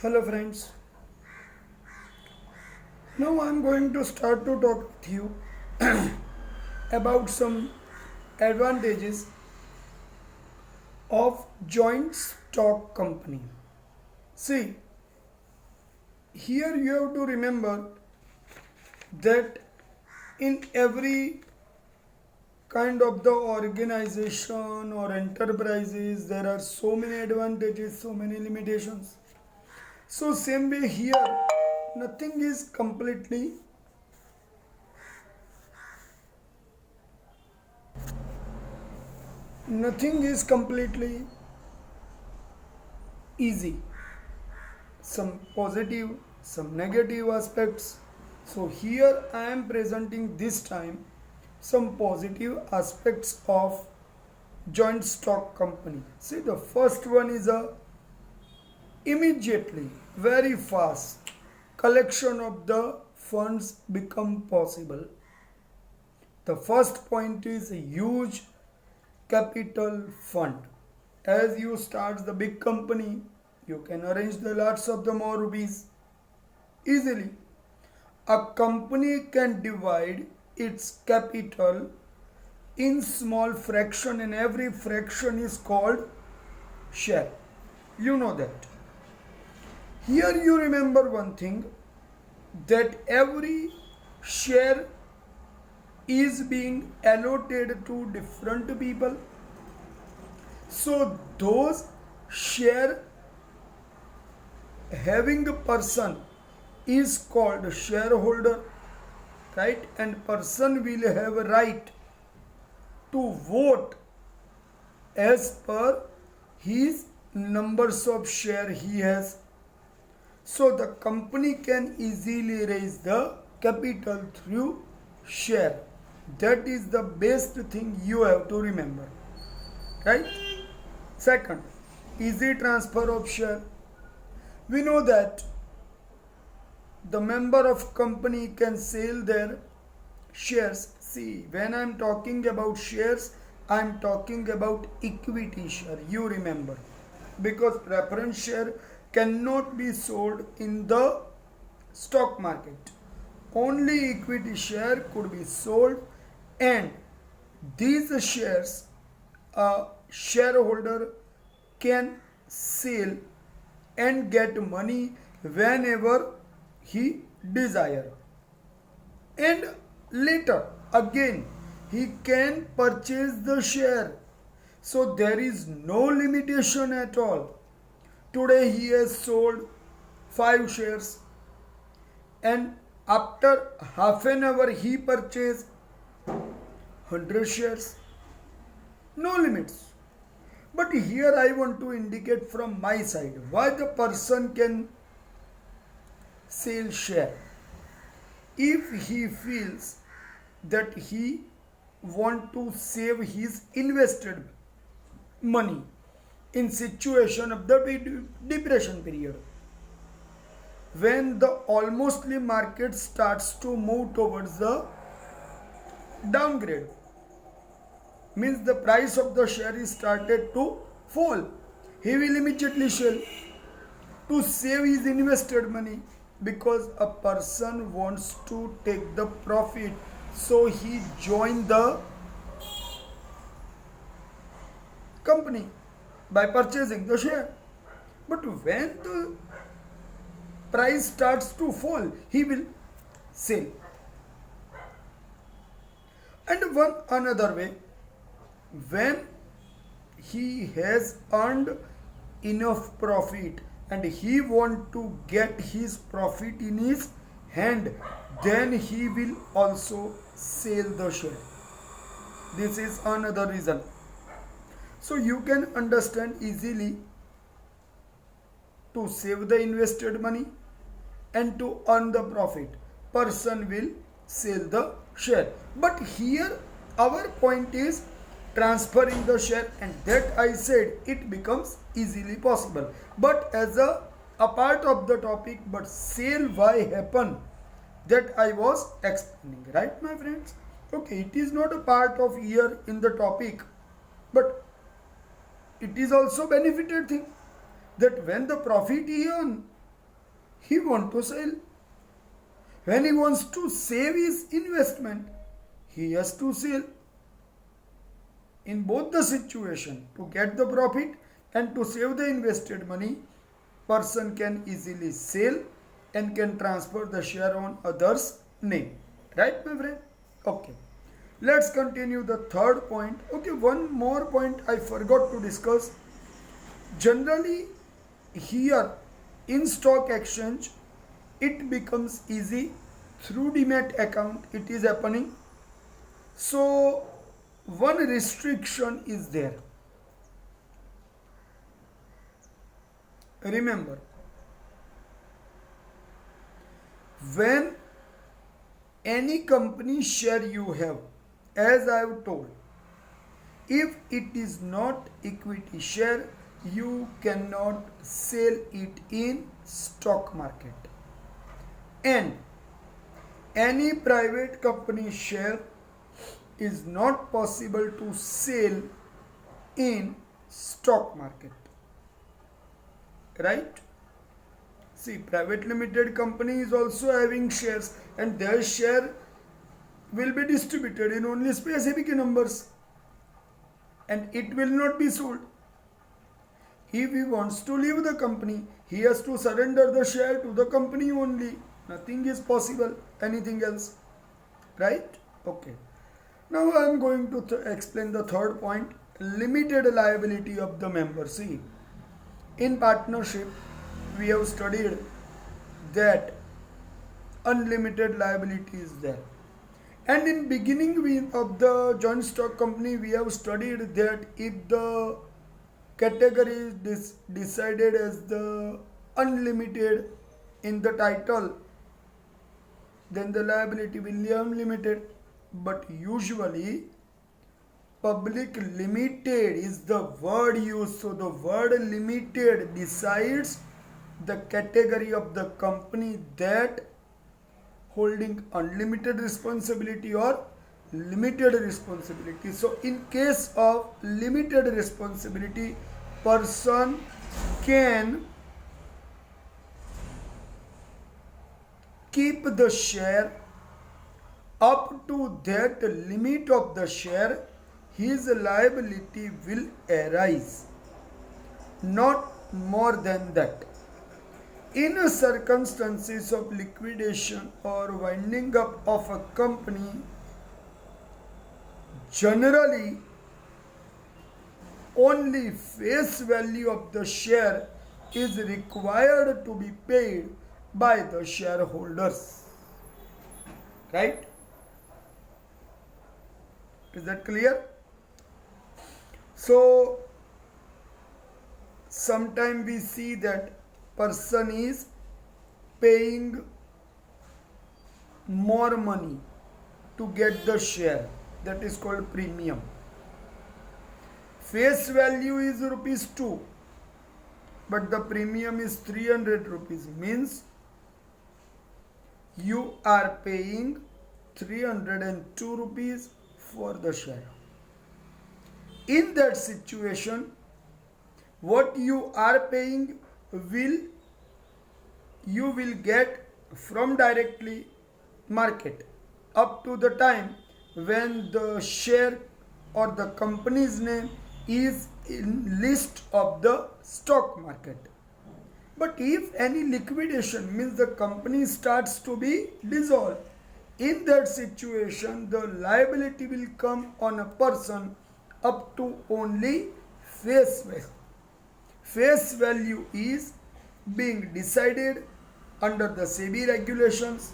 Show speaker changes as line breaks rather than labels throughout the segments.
Hello friends. Now I'm going to start to talk with you about some advantages of joint stock company. See, here you have to remember that in every kind of the organization or enterprises there are so many advantages, so many limitations. So same way here nothing is completely easy. Some positive, some negative aspects. So here I am presenting this time some positive aspects of joint stock company. See, the first one is a immediately very fast collection of the funds become possible. The first point is a huge capital fund. As you start the big company, you can arrange the lots of the more rupees easily. A company can divide its capital in small fraction and every fraction is called share. You know that. Here you remember one thing, that every share is being allotted to different people. So those share having a person is called shareholder, right? And person will have a right to vote as per his numbers of share he has. So the company can easily raise the capital through share. That is the best thing you have to remember, right? Second, easy transfer of share. We know that the member of company can sell their shares. See, when I'm talking about shares, I'm talking about equity share. You remember, because preference share cannot be sold in the stock market. Only equity share could be sold, and these shares a shareholder can sell and get money whenever he desire, and later again he can purchase the share. So there is no limitation at all. Today he has sold 5 shares, and after half an hour he purchased 100 shares. No limits. But here I want to indicate from my side why the person can sell share. If he feels that he want to save his invested money in situation of the depression period, when the almostly market starts to move towards the downgrade, means the price of the share is started to fall, he will immediately sell to save his invested money, because a person wants to take the profit, so he joined the company by purchasing the share. But when the price starts to fall, he will sell. And one another way, when he has earned enough profit and he want to get his profit in his hand, then he will also sell the share. This is another reason. So you can understand easily, to save the invested money and to earn the profit, person will sell the share. But here our point is transferring the share, and that I said it becomes easily possible. But as a part of the topic, but sale why happen, that I was explaining, right my friends? Okay, it is not a part of here in the topic, but it is also benefited thing, that when the profit he earn, he want to sell. When he wants to save his investment, he has to sell. In both the situation, to get the profit and to save the invested money, person can easily sell and can transfer the share on others' name. Right, my friend? Okay. Let's continue the third point. Okay, one more point I forgot to discuss. Generally, here in stock exchange, it becomes easy through demat account. It is happening. So, one restriction is there. Remember, when any company share you have, as I have told, if it is not equity share, you cannot sell it in stock market. And any private company share is not possible to sell in stock market. Right? See, private limited company is also having shares, and their share will be distributed in only specific numbers, and it will not be sold. If he wants to leave the company, he has to surrender the share to the company only. Nothing is possible, anything else. Right? Okay. Now I am going to explain the third point, limited liability of the member. See, in partnership, we have studied that unlimited liability is there. And in beginning of the joint stock company, we have studied that if the category is decided as the unlimited in the title, then the liability will be unlimited. But usually public limited is the word used. So the word limited decides the category of the company that holding unlimited responsibility or limited responsibility. So in case of limited responsibility, person can keep the share up to that limit of the share. His liability will arise, not more than that. In circumstances of liquidation or winding up of a company, generally only face value of the share is required to be paid by the shareholders. Right? Is that clear? So, sometimes we see that person is paying more money to get the share. That is called premium. Face value is rupees 2, but the premium is 300 rupees. Means you are paying 302 rupees for the share. In that situation, what you are paying you will get from directly market up to the time when the share or the company's name is in list of the stock market. But if any liquidation means the company starts to be dissolved, in that situation the liability will come on a person up to only face value. Face value is being decided under the SEBI regulations,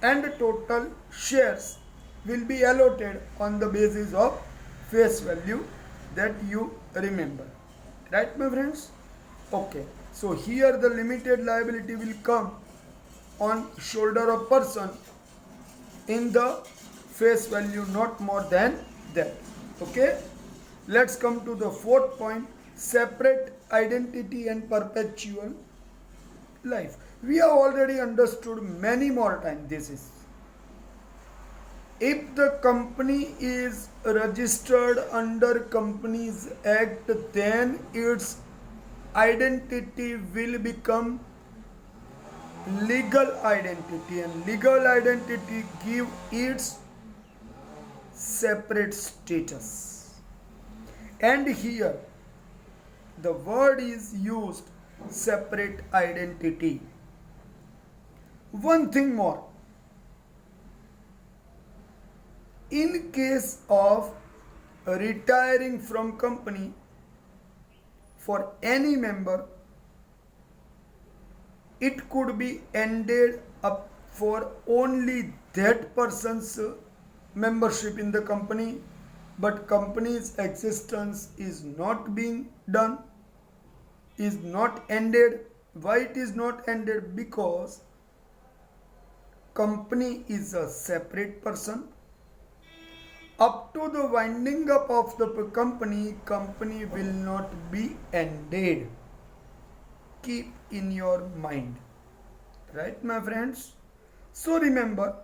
and total shares will be allotted on the basis of face value, that you remember. Right, my friends? Okay. So here the limited liability will come on shoulder of person in the face value, not more than that. Okay. Let's come to the fourth point, separate identity and perpetual life. We have already understood many more times this is. If the company is registered under Companies Act, then its identity will become legal identity, and legal identity give its separate status. And here the word is used, separate identity. One thing more, in case of retiring from company for any member, it could be ended up for only that person's membership in the company, but company's existence is not being done, is not ended. Why it is not ended? Because company is a separate person. Up to the winding up of the company will not be ended. Keep in your mind, right, my friends? So remember,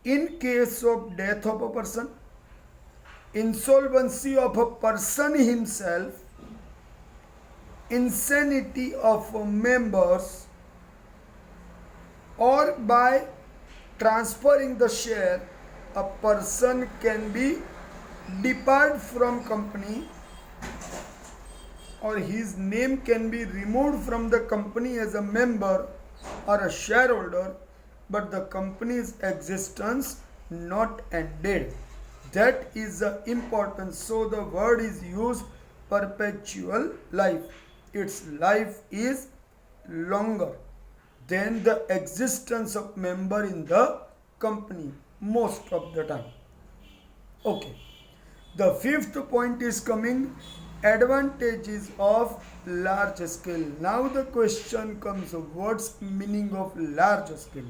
in case of death of a person, insolvency of a person himself, insanity of members, or by transferring the share, a person can be depart from company, or his name can be removed from the company as a member or a shareholder, but the company's existence not ended. That is the importance. So the word is used, perpetual life. Its life is longer than the existence of member in the company most of the time. Okay. The fifth point is coming, advantages of large scale. Now the question comes, what's meaning of large scale?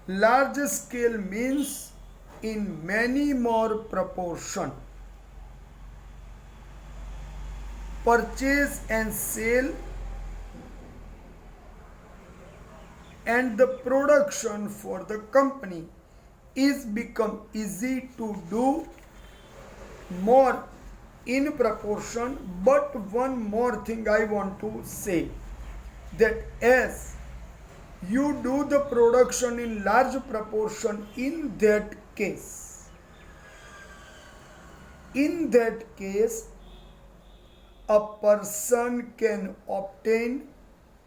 Large scale means in many more proportion. Purchase and sale and the production for the company is become easy to do more in proportion. But one more thing I want to say, that as you do the production in large proportion, in that case a person can obtain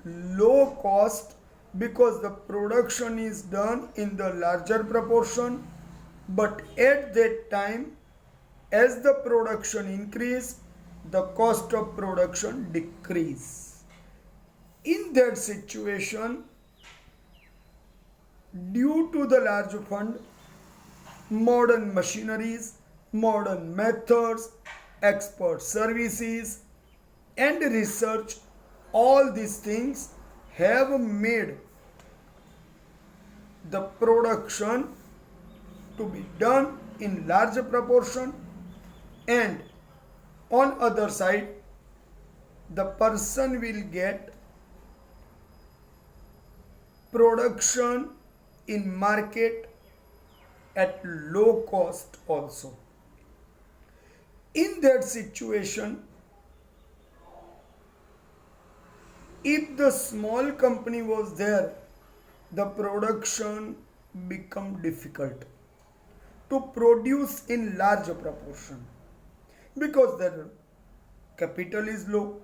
low cost because the production is done in the larger proportion. But at that time, as the production increase, the cost of production decrease. In that situation, due to the large fund, modern machineries, modern methods, expert services and research, all these things have made the production to be done in large proportion, and on other side the person will get production in market at low cost also. In that situation, if the small company was there, the production become difficult to produce in large proportion because their capital is low,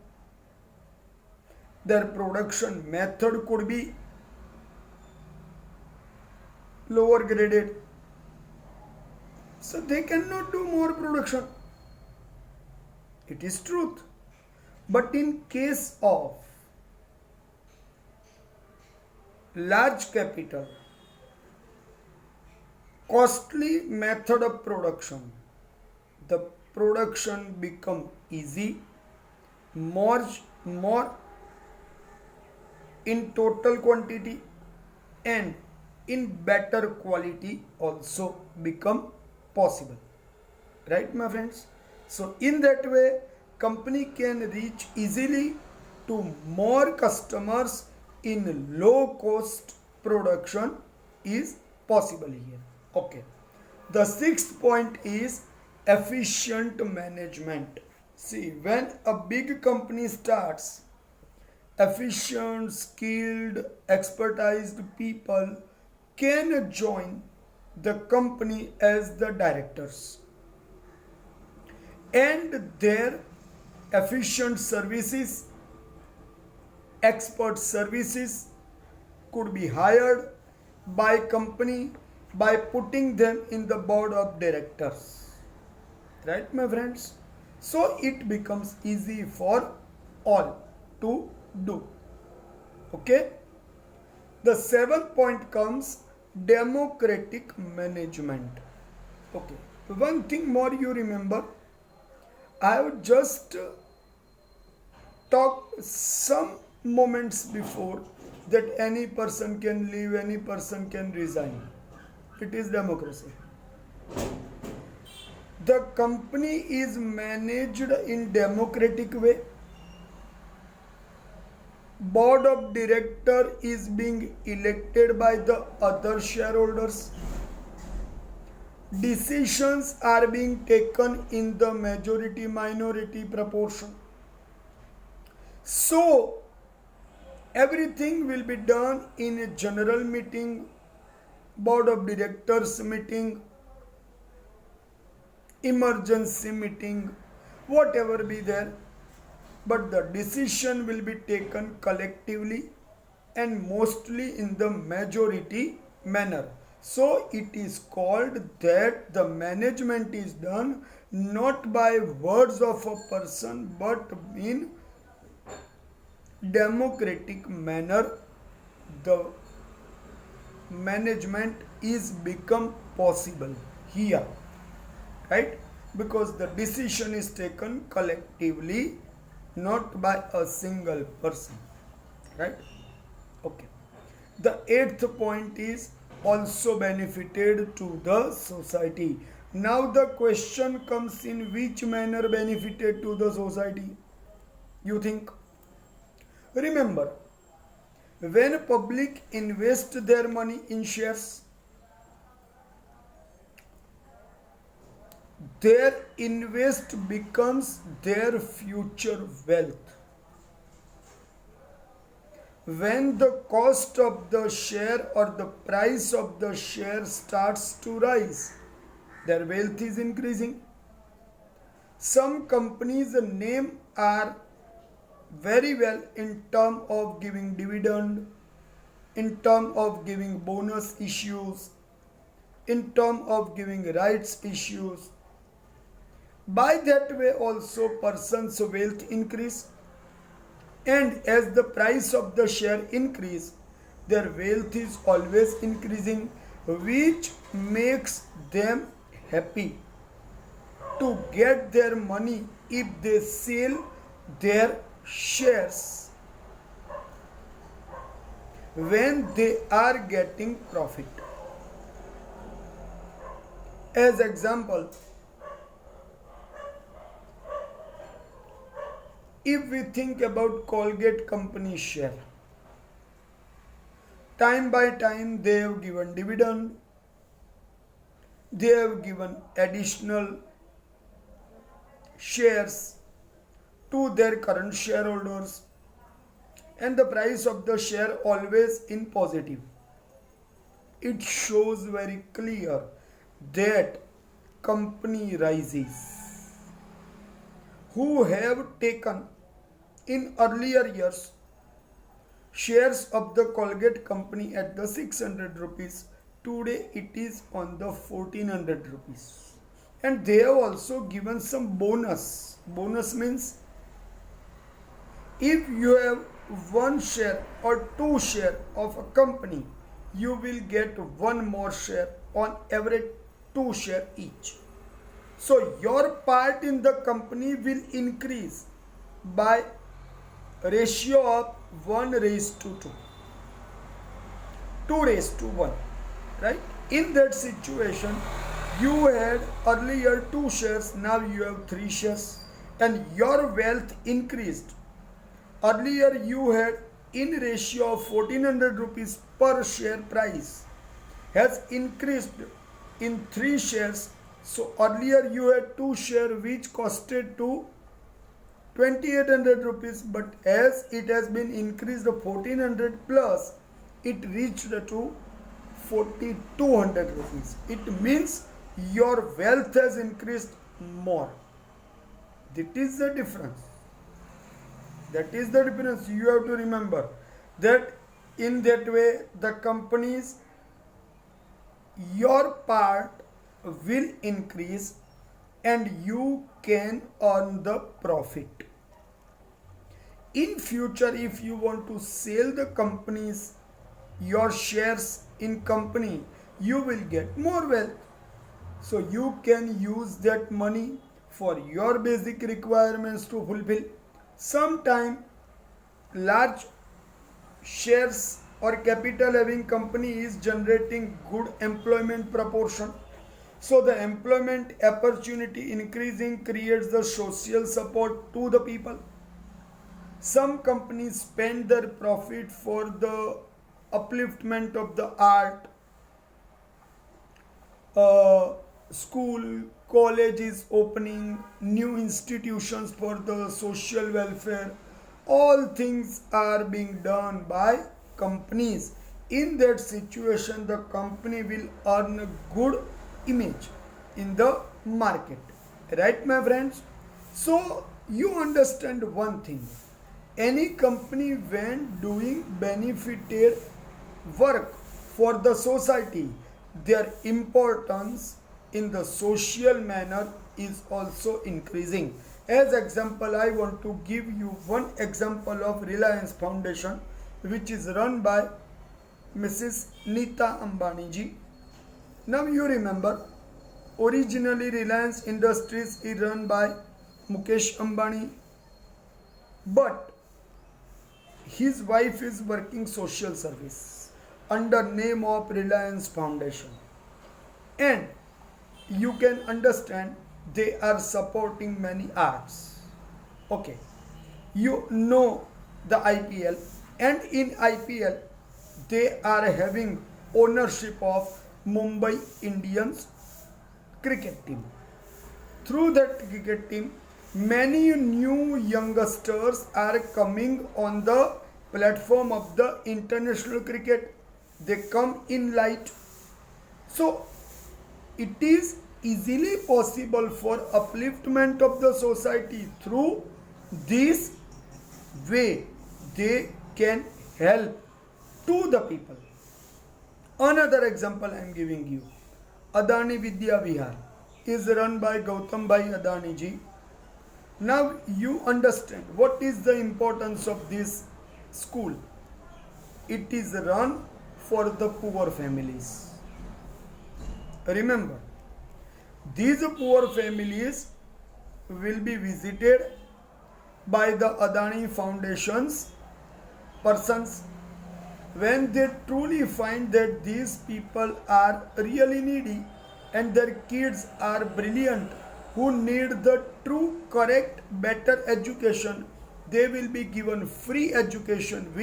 their production method could be lower graded, so they cannot do more production. It is truth. But in case of large capital, costly method of production, the production become easy, more in total quantity and in better quality also become possible, right, my friends? So in that way, company can reach easily to more customers in low cost production is possible here. Okay. The sixth point is efficient management. See, when a big company starts, efficient, skilled, expertised people can join the company as the directors, and their efficient services, expert services could be hired by company by putting them in the board of directors, right my friends? So it becomes easy for all to do. Okay, the seventh point comes democratic management. Okay, one thing more you remember, I have just talked some moments before that any person can leave, any person can resign. It is democracy. The company is managed in democratic way. Board of director is being elected by the other shareholders. Decisions are being taken in the majority minority proportion. So everything will be done in a general meeting, board of directors meeting, emergency meeting, whatever be there, but the decision will be taken collectively and mostly in the majority manner. So it is called that the management is done not by words of a person but in democratic manner. The management is become possible here, right? Because the decision is taken collectively, not by a single person, right? Okay, the eighth point is also benefited to the society. Now the question comes, in which manner benefited to the society, you think? Remember, when public invest their money in shares, their invest becomes their future wealth. When the cost of the share or the price of the share starts to rise, their wealth is increasing. Some companies' name are very well in term of giving dividend, in term of giving bonus issues, in term of giving rights issues. By that way also person's wealth increase, and as the price of the share increase, their wealth is always increasing, which makes them happy to get their money if they sell their shares when they are getting profit. As example, if we think about Colgate company share, time by time they have given dividend, they have given additional shares to their current shareholders, and the price of the share always in positive. It shows very clear that company rises. Who have taken in earlier years shares of the Colgate company at the 600 rupees, today it is on the 1400 rupees, and they have also given some bonus. Bonus means if you have one share or two share of a company, you will get one more share on every two share each. So your part in the company will increase by ratio of 1:2, 2:1, right? In that situation, you had earlier two shares, now you have three shares, and your wealth increased. Earlier you had in ratio of 1400 rupees per share price, has increased in three shares. So earlier you had two share which costed to 2800 rupees, but as it has been increased 1400 plus, it reached to 4200 rupees. It means your wealth has increased more. That is the difference. That is the difference. You have to remember that in that way the companies, your part will increase and you can earn the profit. In future, if you want to sell the companies, your shares in company, you will get more wealth. So you can use that money for your basic requirements to fulfill. Sometime large shares or capital having company is generating good employment proportion. So the employment opportunity increasing creates the social support to the people. Some companies spend their profit for the upliftment of the art, school, colleges opening, new institutions for the social welfare. All things are being done by companies. In that situation, the company will earn a good image in the market. Right, my friends? So, you understand one thing. Any company, when doing benefited work for the society, their importance in the social manner is also increasing. As example, I want to give you one example of Reliance Foundation, which is run by Mrs. Nita Ambani ji. Now you remember, originally Reliance Industries is run by Mukesh Ambani, but his wife is working social service under name of Reliance Foundation, and you can understand they are supporting many arts. Okay, you know the IPL, and in IPL they are having ownership of Mumbai Indians cricket team. Through that cricket team, many new youngsters are coming on the platform of the international cricket. They come in light. So it is easily possible for upliftment of the society through this way. They can help to the people. Another example I am giving you. Adani Vidya Vihar is run by Gautam Bhai Adani ji. Now you understand what is the importance of this school. It is run for the poor families. Remember, these poor families will be visited by the Adani Foundation's persons when they truly find that these people are really needy and their kids are brilliant who need the true, correct, better education. They will be given free education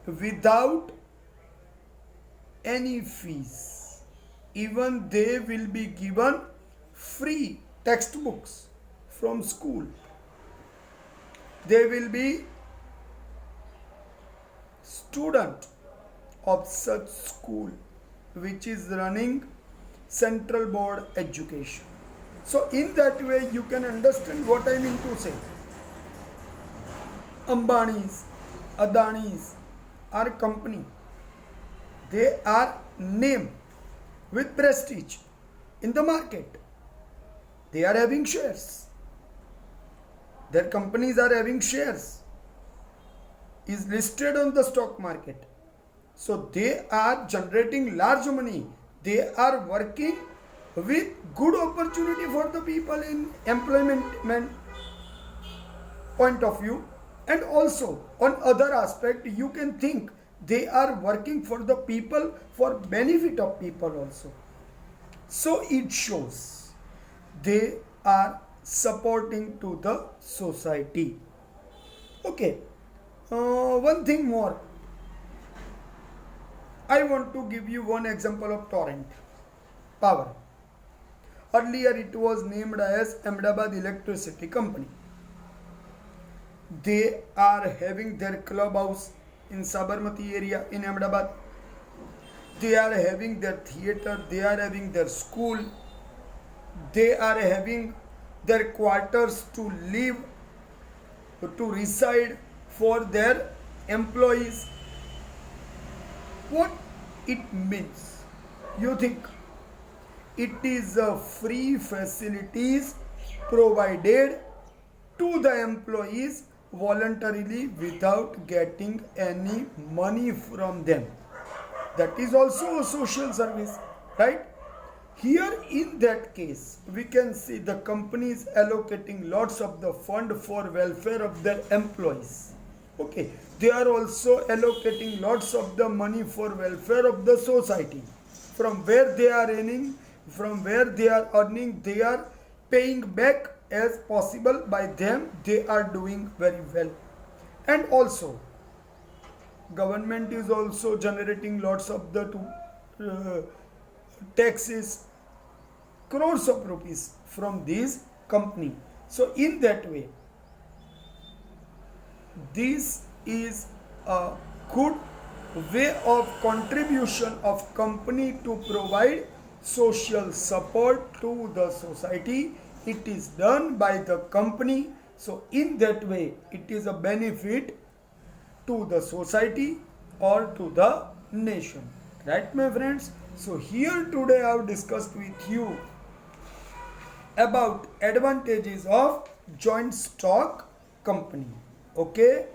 without any fees. Even they will be given free textbooks from school. They will be student of such school which is running central board education. So in that way you can understand what I mean to say. Ambani's, Adani's are company. They are name with prestige in the market. They are having shares. Their companies are having shares. Is listed on the stock market. So they are generating large money. They are working with good opportunity for the people in employment point of view, and also on other aspect you can think they are working for the people for benefit of people also. So it shows they are supporting to the society. Okay, one thing more. I want to give you one example of Torrent Power. Earlier it was named as Ahmedabad Electricity Company. they are having their clubhouse in Sabarmati area in Ahmedabad. They are having their theater, they are having their school, they are having their quarters to live, to reside for their employees. What it means? You think it is a free facilities provided to the employees voluntarily without getting any money from them. That is also a social service, right? Here in that case, we can see the company is allocating lots of the fund for welfare of their employees. Okay, they are also allocating lots of the money for welfare of the society. From where they are earning, from where they are earning, they are paying back as possible by them. They are doing very well. And also, government is also generating lots of the taxes, crores of rupees from this company. So in that way, this is a good way of contribution of company to provide social support to the society. It is done by the company. So in that way, it is a benefit to the society or to the nation. Right, my friends? So here today I have discussed with you about advantages of joint stock company. Okay.